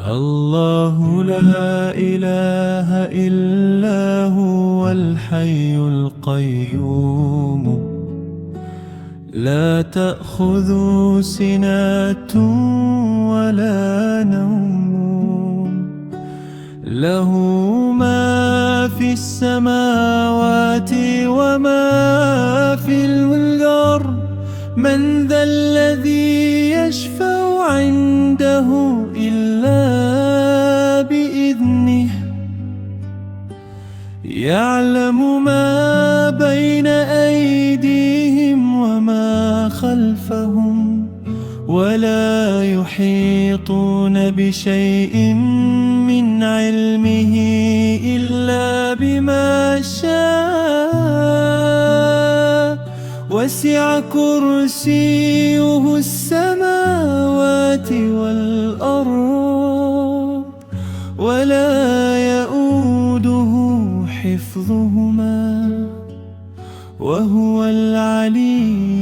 الله لا إله إلا هو الحي القيوم، لا تأخذه سنة ولا نوم، له ما في السماوات وما في الأرض. من ذا الذي يشفع عنده إلا بإذنه، يعلم ما بين أيديهم وما خلفهم، ولا يحيطون بشيء من علمه إلا بما شاء. وسع كرسيه السماوات والأرض، ولا يؤوده حفظهما، وهو العلي